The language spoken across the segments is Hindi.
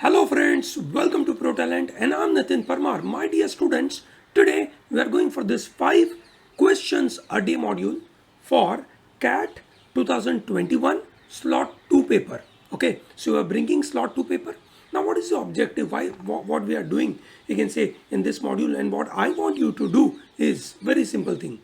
Hello friends, welcome to ProTalent and I'm Nitin Parmar. My dear students, today we are going for this 5 questions a day module for CAT 2021 slot 2 paper. Okay, so we are bringing slot 2 paper. Now what is the objective? Why what we are doing? You can say in this module, and what I want you to do is very simple thing.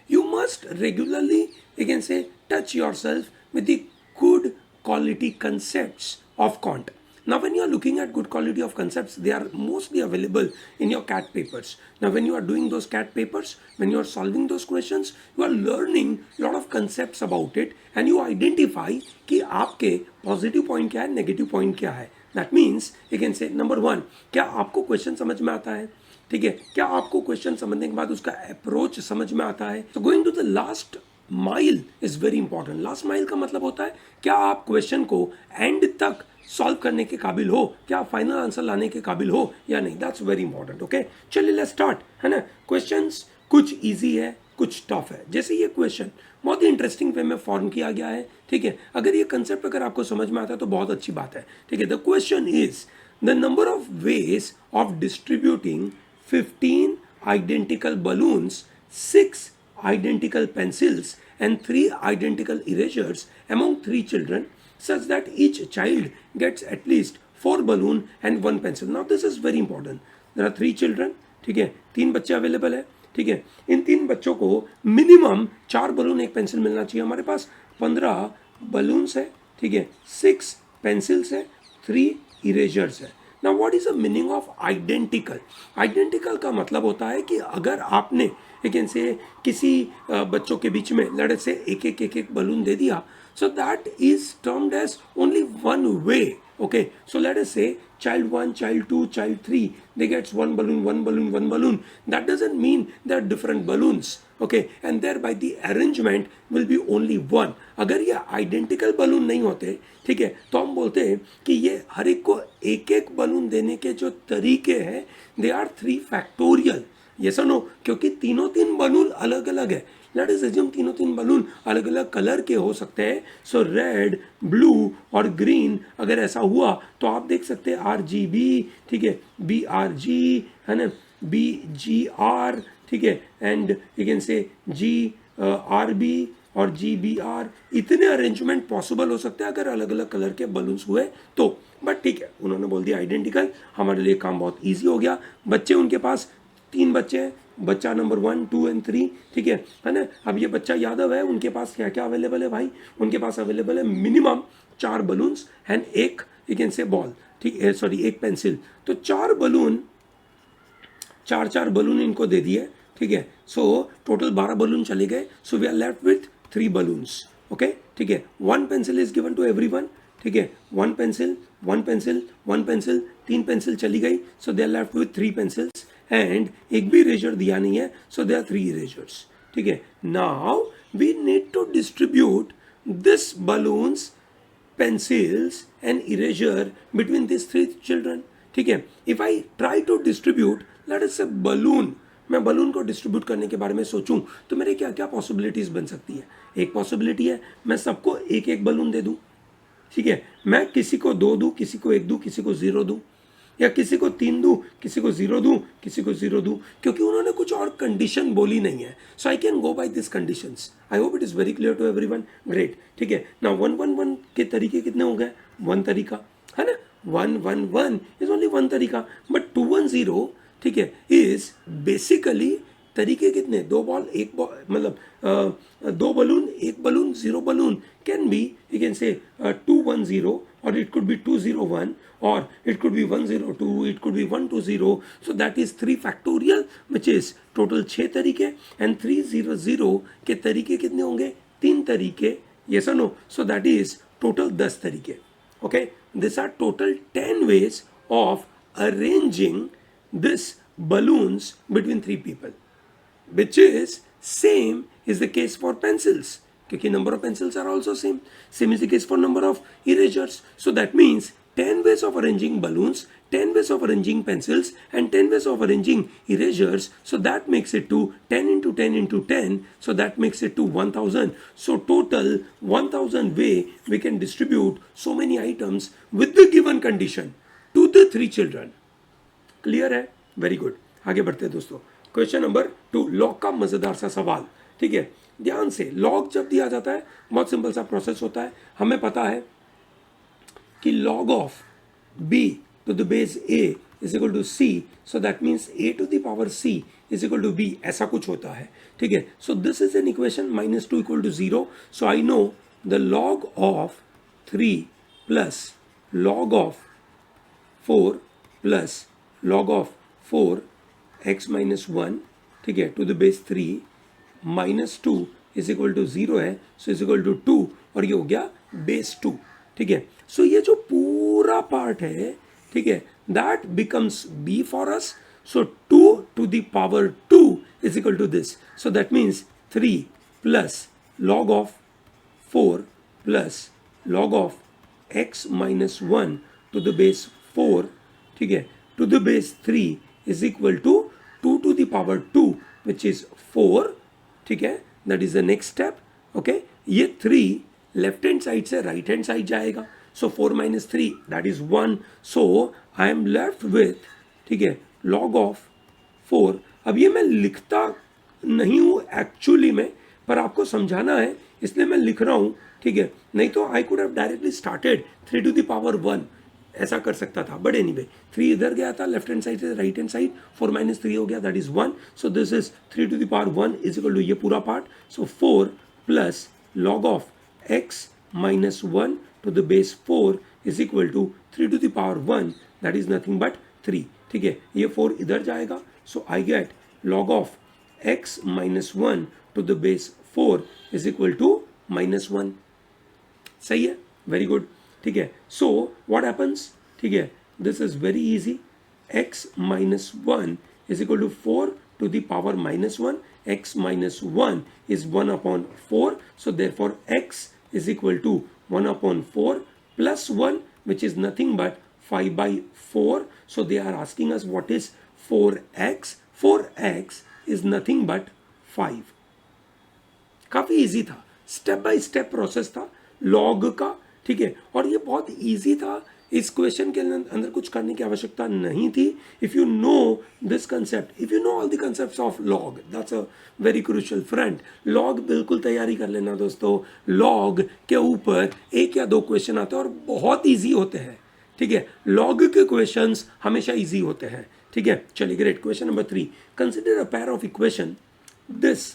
You must regularly, you can say, touch yourself with the good quality concepts of Kant. Now, when you are looking at good quality of concepts, they are mostly available in your CAT papers. Now, when you are doing those CAT papers, when you are solving those questions, you are learning a lot of concepts about it, and you identify कि आपके पॉजिटिव पॉइंट क्या है, नेगेटिव पॉइंट क्या है. दैट मीन्स यू कैन से नंबर 1, क्या आपको क्वेश्चन समझ में आता है? ठीक है, क्या आपको क्वेश्चन समझने के बाद उसका अप्रोच समझ में आता है? तो going to the last mile is very important. Last mile का मतलब होता है क्या आप क्वेश्चन को एंड तक सॉल्व करने के काबिल हो, क्या फाइनल आंसर लाने के काबिल हो या नहीं. That's very important. ओके, चलिए लेट्स स्टार्ट, है ना. क्वेश्चंस कुछ इजी है, कुछ टफ है. जैसे ये क्वेश्चन बहुत ही इंटरेस्टिंग वे में फॉर्म किया गया है. ठीक है, अगर ये कंसेप्ट अगर आपको समझ में आता है तो बहुत अच्छी बात है. ठीक है, the question is the number of ways of distributing 15 identical balloons, 6 identical pencils and 3 identical erasers among 3 children such that each child gets at least 4 balloon and 1 pencil. Now this is very important. There are 3 children. ठीक है, 3 बच्चे अवेलेबल है. ठीक है, इन 3 बच्चों को मिनिमम 4 बलून 1 पेंसिल मिलना चाहिए. हमारे पास 15 बलून्स है. ठीक है, 6 पेंसिल्स है, 3 इरेजर्स है. Now what is the meaning of identical? Identical का मतलब होता है कि अगर आपने लेकिन से किसी बच्चों के बीच में लड़े से एक बलून दे दिया, so that is termed as only one way. Okay, so let us say child 1, child 2, child 3, they gets one balloon, one balloon, one balloon. That doesn't mean they're different balloons. Okay, and thereby the arrangement will be only one. अगर ये identical balloon नहीं होते, ठीक है, तो हम बोलते हैं कि ये हर एक को एक एक बलून देने के जो तरीके हैं, they are 3 factorial. Yes or no? क्योंकि तीनों 3 बलून अलग अलग है. लेट अस अज्यूम तीनों 3 बलून अलग अलग कलर के हो सकते हैं. सो रेड, ब्लू और ग्रीन अगर ऐसा हुआ तो आप देख सकते हैं RGB, ठीक है, BRG, है ना, BGR, ठीक है, एंड यू कैन से GRB और GBR. इतने अरेंजमेंट पॉसिबल हो सकते हैं अगर अलग अलग कलर के बलून्स हुए तो. बट ठीक है, उन्होंने बोल दिया आइडेंटिकल. हमारे लिए काम बहुत ईजी हो गया. बच्चे उनके पास 3 बच्चे हैं, बच्चा नंबर 1, 2 एंड 3. ठीक है ना. अब ये बच्चा यादव है, उनके पास क्या क्या अवेलेबल है भाई? उनके पास अवेलेबल है मिनिमम 4 बलून्स एंड एक यू कैन से बॉल. ठीक है, सॉरी, एक पेंसिल. तो 4 बलून, 4 बलून इनको दे दिए. ठीक है, सो टोटल 12 बलून चले गए. So we are left with 3 balloons. Okay, ठीक है, 1 pencil is given to everyone. ठीक है, 1 पेंसिल, 1 पेंसिल, 1 पेंसिल, 3 पेंसिल चली गई. So they are left with 3 pencils and एक भी इरेजर दिया नहीं है. So they are 3 erasers. ठीक है, now we need to distribute this balloons, pencils and eraser between this 3 children. ठीक है, if I try to distribute, let us say balloon, मैं बलून को डिस्ट्रीब्यूट करने के बारे में सोचूं तो मेरे क्या क्या पॉसिबिलिटीज बन सकती है. एक पॉसिबिलिटी है मैं सबको एक एक बलून दे दूं. ठीक है, मैं किसी को 2 दूं, किसी को 1 दूं, किसी को 0 दूं, या किसी को 3 दूं, किसी को 0 दूं, किसी को 0 दूं, क्योंकि उन्होंने कुछ और कंडीशन बोली नहीं है. So I can go by this conditions. I hope it is very clear to everyone. Great. ठीक है, नाउ 1 1 1 के तरीके कितने हो गए? 1 तरीका, है ना. 1 1 1 इज ओनली 1 तरीका. बट 2 1 0, ठीक है, इज बेसिकली तरीके कितने? 2 बॉल 1 बॉल, मतलब 2 balloon 1 balloon, 0 balloon can be, you can से 2 1 0, or it could be 2 0 1, or it could be 1 0 2, it could be 1 2 0. So that is 3 factorial, which is total 6 तरीके. and 3 0 0 के तरीके कितने होंगे? 3 तरीके. yes or no? So that is total 10 तरीके. okay, these are total 10 ways of arranging this balloons between 3 people, which is same is the case for pencils, क्योंकि number of pencils are also same. Same is the case for number of erasers. So that means 10 ways of arranging balloons, 10 ways of arranging pencils, and 10 ways of arranging erasers. So that makes it to 10 into 10 into 10. So that makes it to 1000. So total 1000 way we can distribute so many items with the given condition to the 3 children. Clear है? Very good. आगे बढ़ते हैं दोस्तों। क्वेश्चन नंबर 2, लॉग का मजेदार सा सवाल। ठीक है, ध्यान से, लॉग जब दिया जाता है बहुत सिंपल सा प्रोसेस होता है। हमें पता है कि log of b to the base a is equal to c, so that means a to the power c is equal to b, ऐसा कुछ होता है। ठीक है, so this is an equation -2 equal to 0, so I know the log of 3 plus log of 4 plus log of 4 x minus 1, ठीक है, to the base 3 -2 is equal to 0 है, so is equal to 2, और ये हो गया base 2। ठीक है, सो ये जो पूरा पार्ट है, ठीक है, that becomes b for us. So 2 to the power 2 is equal to this, so that means 3 plus log of 4 plus log of x minus 1 to the base 4, ठीक है, to the base 3 is equal to 2 to the power 2 which is 4। ठीक है, that is the next step। Okay, ये 3 लेफ्ट हैंड साइड से राइट हैंड साइड जाएगा, सो 4 minus 3 that is 1, so I am left with, ठीक है, log ऑफ 4। अब ये मैं लिखता नहीं हूँ एक्चुअली में, पर आपको समझाना है इसलिए मैं लिख रहा हूँ। ठीक है, नहीं तो I could have directly started 3 to the power 1, ऐसा कर सकता था, बट एनीवे 3 इधर गया था लेफ्ट हैंड साइड से राइट हैंड साइड, 4 minus 3 हो गया, that is 1, so this is 3 to the power 1 is equal to ये पूरा part, so 4 plus log of x minus 1 to the base 4 is equal to 3 to the power 1, that is nothing but 3। ठीक है, ये 4 इधर जाएगा, so I get log of x minus 1 to the base 4 is equal to -1। सही है, वेरी गुड। ठीक है, so what happens, ठीक है, this is very easy, x minus 1 is equal to 4 to the power -1, x minus 1 is 1 upon 4, so therefore x is equal to 1 upon 4 plus 1, which is nothing but 5 by 4, so they are asking us what is 4x, 4x is nothing but 5। काफी इजी था, स्टेप बाय स्टेप प्रोसेस था लॉग का। ठीक है, और ये बहुत इजी था, इस क्वेश्चन के अंदर कुछ करने की आवश्यकता नहीं थी। If you no this concept, if you know all the concepts of log, that's a very crucial friend. Log बिल्कुल तैयारी कर लेना दोस्तों, लॉग के ऊपर 1 या 2 क्वेश्चन आते हैं और बहुत इजी होते हैं। ठीक है, लॉग के क्वेश्चंस हमेशा इजी होते हैं। ठीक है, चलिए great. Question number 3, consider a pair of equation this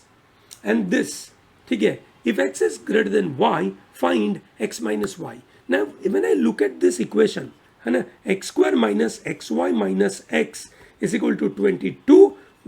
and this. ठीक है, if x is greater than y, find x minus y। Now when I look at this equation, है ना, x square minus xy minus x is equal to 22,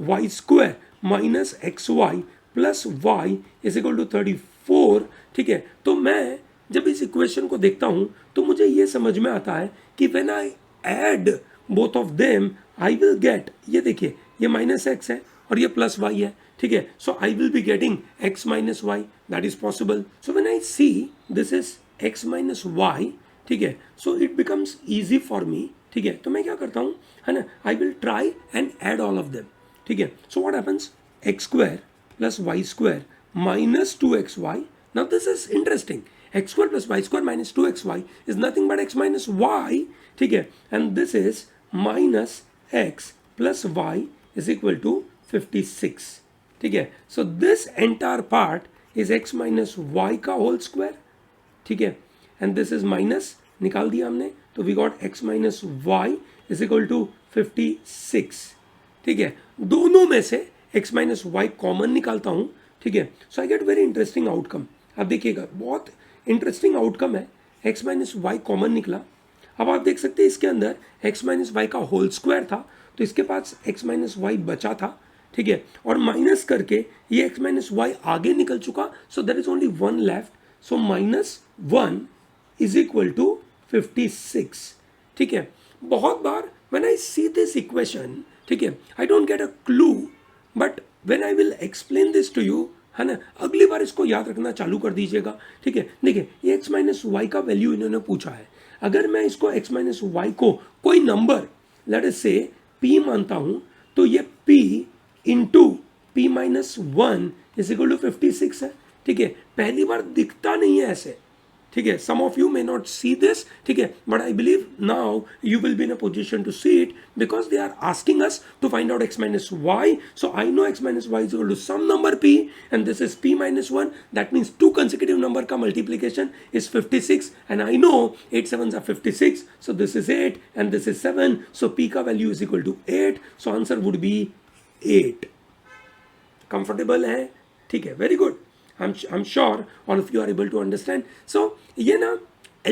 y square minus xy plus y is equal to 34। ठीक है, तो मैं जब इस इक्वेशन को देखता हूं तो मुझे ये समझ में आता है कि when I add both of them I will get, ये देखिए, ये माइनस एक्स है और ये प्लस वाई है। ठीक है, so I will be getting x minus y, that is possible. So when I see this is x minus Y, ठीक है, so it becomes easy for me. ठीक है, तो मैं क्या करता हूँ, है ना, I will try and add all of them. ठीक है, so what happens, x square plus y square minus 2xy। Now this is interesting, x square plus y square minus 2xy is nothing but x minus Y. ठीक है, and this is minus x plus Y is equal to 56। ठीक है, so this entire part is x minus Y का होल स्क्वायर। ठीक है, एंड दिस इज माइनस, निकाल दिया हमने, तो we got x minus Y is equal to 56। ठीक है, दोनों में से x माइनस वाई कॉमन निकालता हूं। ठीक है, so I get very interesting outcome. अब देखिएगा, बहुत इंटरेस्टिंग आउटकम है, x माइनस वाई कॉमन निकला। अब आप देख सकते हैं इसके अंदर x माइनस वाई का होल स्क्वायर था, तो इसके पास x माइनस वाई बचा था। ठीक है, और माइनस करके ये x माइनस वाई आगे निकल चुका, सो देयर इज ओनली 1 लेफ्ट, सो -1 इज इक्वल टू 56। ठीक है, बहुत बार when I see this equation, ठीक है, I don't get a clue, but when I will explain this to you, है ना, अगली बार इसको याद रखना चालू कर दीजिएगा। ठीक है, देखिए ये x माइनस वाई का वैल्यू इन्होंने पूछा है। अगर मैं इसको x माइनस वाई को कोई नंबर लेट अस से p मानता हूं, तो ये p into p minus 1 is equal to 56 है। ठीक है, पहली बार दिखता नहीं है ऐसे। ठीक है, some of you may not see this, ठीक है, but I believe now you will be in a position to see it because they are asking us to find out x minus y. So I know x minus y is equal to some number p and this is p minus 1. That means two consecutive number का multiplication is 56 and I know 8 sevens are 56. So this is 8 and this is 7. So p का value is equal to 8. So answer would be 8. Comfortable है? ठीक है, very good. I'm sure all of you are able to understand. So ये ना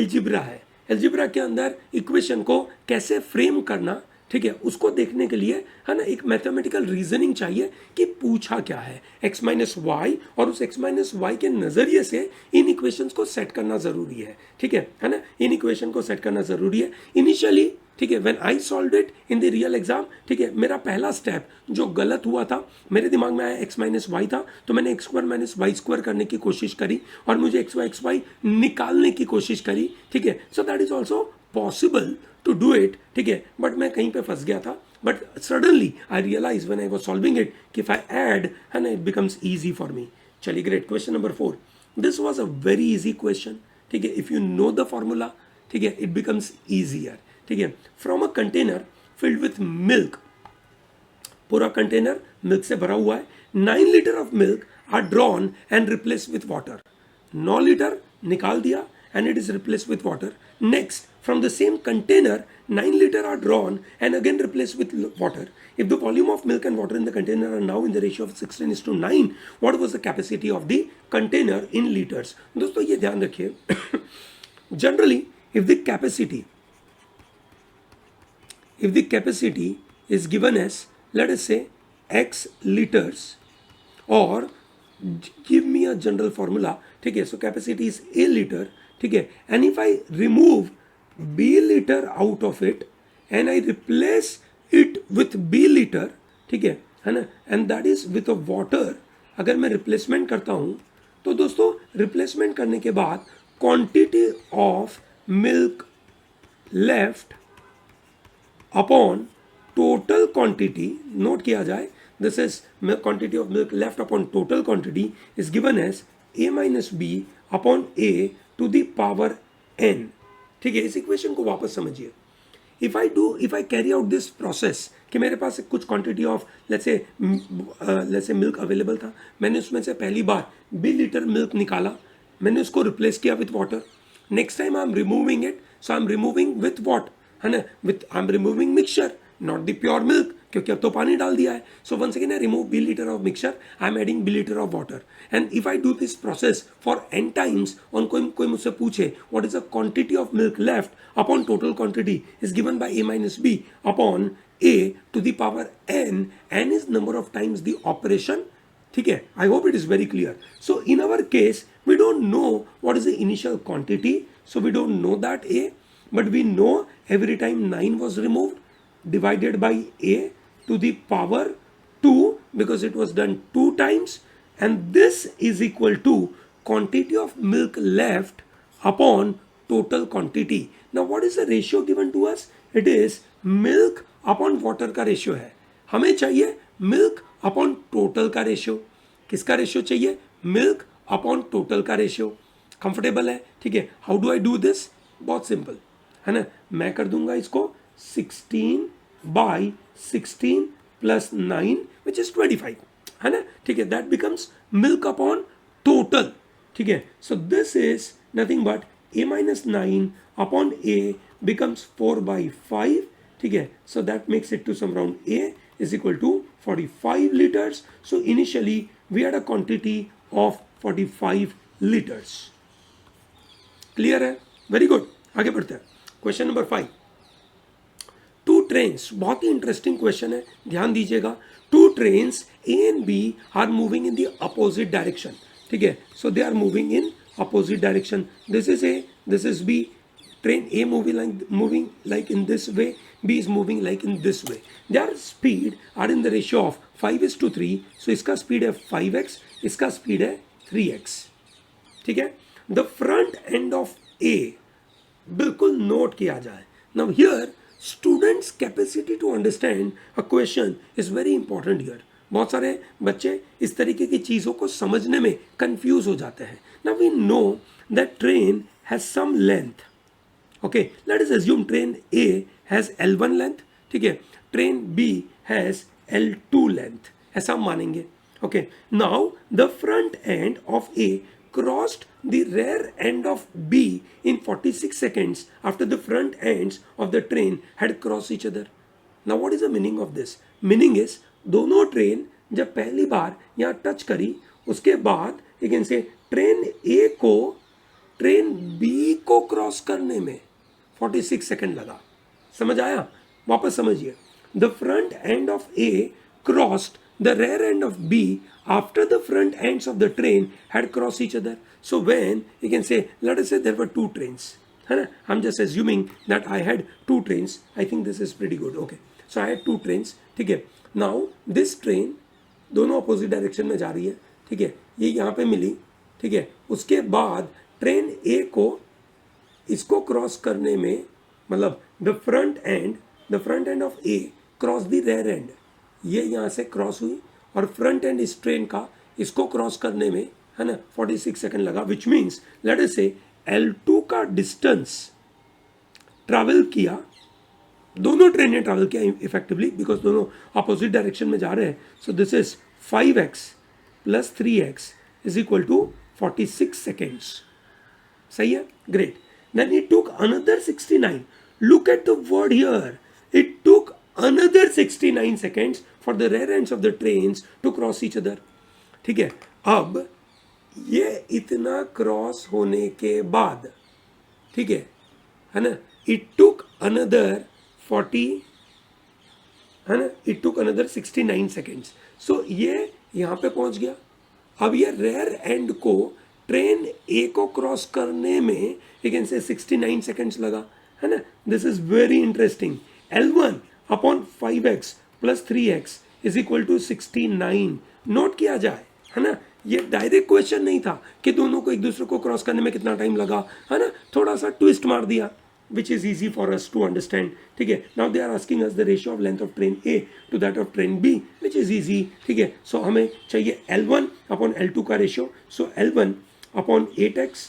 एल्जिब्रा है. एल्जिब्रा के अंदर इक्वेशन को कैसे फ्रेम करना, ठीक है, उसको देखने के लिए है ना एक मैथमेटिकल रीजनिंग चाहिए कि पूछा क्या है x माइनस वाई, और उस x माइनस वाई के नज़रिए से इन इक्वेशंस को सेट करना ज़रूरी है. ठीक है ना, इन इक्वेशन को सेट करना ज़रूरी है इनिशियली. ठीक है, when I solve it in the real exam, ठीक है, मेरा पहला स्टेप जो गलत हुआ था, मेरे दिमाग में आया x माइनस वाई था, तो मैंने x square minus Y square करने की कोशिश करी और मुझे एक्स वाई निकालने की कोशिश करी. ठीक है, so that is also possible to do it. ठीक है, बट मैं कहीं पे फंस गया था. But suddenly I realize when I was solving it कि इफ आई ऐड है ना it becomes easy for me. चलिए great. Question number 4. This was a very easy question. ठीक है, if you know the formula, ठीक है, इट बिकम्स ईजियर. ठीक है, from a container filled with milk, पूरा कंटेनर मिल्क से भरा हुआ है. 9 litre of milk are drawn and replace with water. 9 litre निकाल दिया and it is replaced with water. Next, from the same container, 9 liter are drawn and again replaced with water. If the volume of milk and water in the container are now in the ratio of 16:9, what was the capacity of the container in liters? दोस्तों ये ध्यान रखिए. Generally, if the capacity is given as, let us say, x liters, or give me a general formula. ठीक है, so capacity is a liter. ठीक है, and if I remove b liter out of it and I replace it with b liter, ठीक है ना, and that is with a water. अगर मैं रिप्लेसमेंट करता हूं तो दोस्तों रिप्लेसमेंट करने के बाद quantity of milk left upon total quantity, note किया जाए, this is quantity of milk left upon total quantity is given as a minus b upon a to the power n. ठीक है, इस इक्वेशन को वापस समझिए. if I carry out this process कि मेरे पास कुछ quantity of let's say milk available था, मैंने उसमें से पहली बार b लीटर मिल्क निकाला, मैंने उसको रिप्लेस किया with water. next time I am removing it, so I am removing with what, है ना, with I am removing mixture, not the pure milk, क्योंकि अब तो पानी डाल दिया है. So once again I remove b liter of mixture, I am adding b liter of water. And if I do this process for n times, ऑन कोई मुझसे पूछे what is the quantity of milk left upon total quantity is given by a minus b upon a to the power n. n is number of times the operation. ठीक है, I hope it is very clear. So in our case we don't know what is the initial quantity, so we don't know that a, but we know every time 9 was removed divided by a to the power 2 because it was done 2 times, and this is equal to quantity of milk left upon total quantity. Now what is the ratio given to us? It is milk upon water का ratio है. हमें चाहिए milk upon total का ratio. किसका ratio चाहिए? milk upon total का ratio. Comfortable है? ठीक है. How do I do this? बहुत simple है ना, मैं कर दूंगा इसको 16 by 16 plus 9 which is 25 है ना. ठीक है, that becomes milk upon total. ठीक है, so this is nothing but a minus 9 upon a becomes 4 by 5. ठीक है, so that makes it to some round a is equal to 45 liters. So initially we had a quantity of 45 liters. Clear है? Very good. आगे बढ़ते हैं. Question number 5. टू ट्रेन्स, बहुत ही इंटरेस्टिंग क्वेश्चन है, ध्यान दीजिएगा. Two trains A and B are moving in the opposite direction. ठीक है, so they are moving in opposite direction. This is A, this is B. Train A moving like in this way, B is moving like in this way. Their speed are in the ratio of 5:3. So इसका स्पीड है 5x, इसका स्पीड है 3x. ठीक है, the front end of A बिल्कुल नोट किया जाए. Now here students capacity to understand a question is very important here. बहुत सारे बच्चे इस तरीके की चीज़ों को समझने में कंफ्यूज हो जाते हैं. Now we know that train has some length. Okay, let us assume train A has L1 length, ठीक है, train B has L2 length, ऐसा हम मानेंगे. Okay, now the front end of A crossed the rear end of B in 46 seconds after the front ends of the train had crossed each other. Now what is the meaning of this? Meaning is दोनों ट्रेन जब पहली बार यहाँ टच करी, उसके बाद यू कैन से ट्रेन ए को ट्रेन बी को क्रॉस करने में 46 सेकंड लगा. समझ आया? वापस समझिए. The front end of A crossed the rear end of B after the front ends of the train had cross each other. So when you can say let us say there were two trains, है ना. I am just assuming that I had two trains. I think this is pretty good. Okay, so I had two trains. ठीक है, नाउ दिस ट्रेन दोनों अपोजिट डायरेक्शन में जा रही है. ठीक है, ये यहाँ पे मिली. ठीक है, उसके बाद ट्रेन ए को इसको क्रॉस करने में, मतलब the front end of A cross the rear end, ये यहाँ से क्रॉस हुई और फ्रंट एंड इस ट्रेन का इसको क्रॉस करने में, है ना, 46 सेकंड लगा. विच मीन्स लेट अस से L2 का डिस्टेंस ट्रैवल किया, दोनों ट्रेन ने ट्रैवल किया इफेक्टिवली बिकॉज दोनों अपोजिट डायरेक्शन में जा रहे हैं. So this is 5x plus 3x is equal to 46 seconds. सही है? Great. Then it took another 69. Look at the word here. It took another 69 seconds for the rear ends of the trains to cross each other. ठीक है, अब ये इतना क्रॉस होने के बाद, ठीक है ना, it took another 40, है ना, it took another 69 seconds. So ये यहाँ पे पहुंच गया. अब ये रेयर एंड को ट्रेन ए को क्रॉस करने में यू कैन से 69 सेकेंड्स लगा, है ना. This is very interesting. L1 upon 5x plus 3x is equal to 69. Note किया जाए, है ना. ये डायरेक्ट क्वेश्चन नहीं था कि दोनों को एक दूसरे को क्रॉस करने में कितना टाइम लगा, है ना. थोड़ा सा ट्विस्ट मार दिया which is easy for us to understand. ठीक है, now they are asking us the ratio of length of train A to that of train B, which is easy. ठीक है, so हमें चाहिए L1 अपॉन L2 का ratio. So L1 upon 8x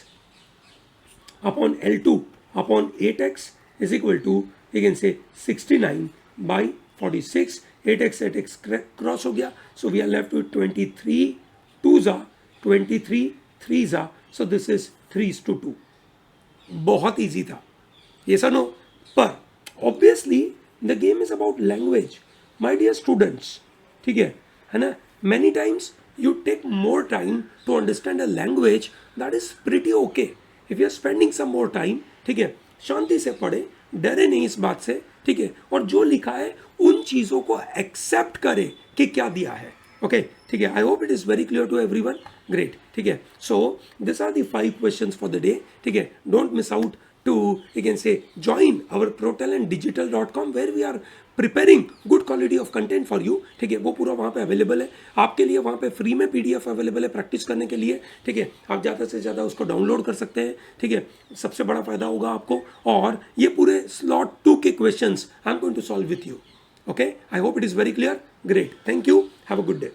upon L2 upon 8x is equal to you can say 69 by 46. 8x cross हो गया, so we are left with 23 2s are 23 3s are, so this is 3:2. बहुत ईजी था ये सर. नो, पर obviously the game is about language my dear students. ठीक है ना. Many times you take more time to understand a language, that is pretty okay. If you are spending some more time, ठीक है, शांति से पढ़े, डरे नहीं इस बात से. ठीक है, और जो लिखा है उन चीज़ों को एक्सेप्ट करे कि क्या दिया है. ओके, ठीक है. I hope it is very clear to everyone. Great. ठीक है, so this are the 5 questions for the day. ठीक है, don't miss out to, you can say, join our protalentdigital.com where we are preparing good quality of content for you. ठीक है, वो पूरा वहाँ पे अवेलेबल है आपके लिए. वहाँ पे फ्री में PDF अवेलेबल है प्रैक्टिस करने के लिए. ठीक है, आप ज़्यादा से ज़्यादा उसको डाउनलोड कर सकते हैं. ठीक है, सबसे बड़ा फायदा होगा आपको. और ये पूरे slot 2 के questions I am going to solve with you. Okay, I hope it is very clear. Great, thank you, have a good day.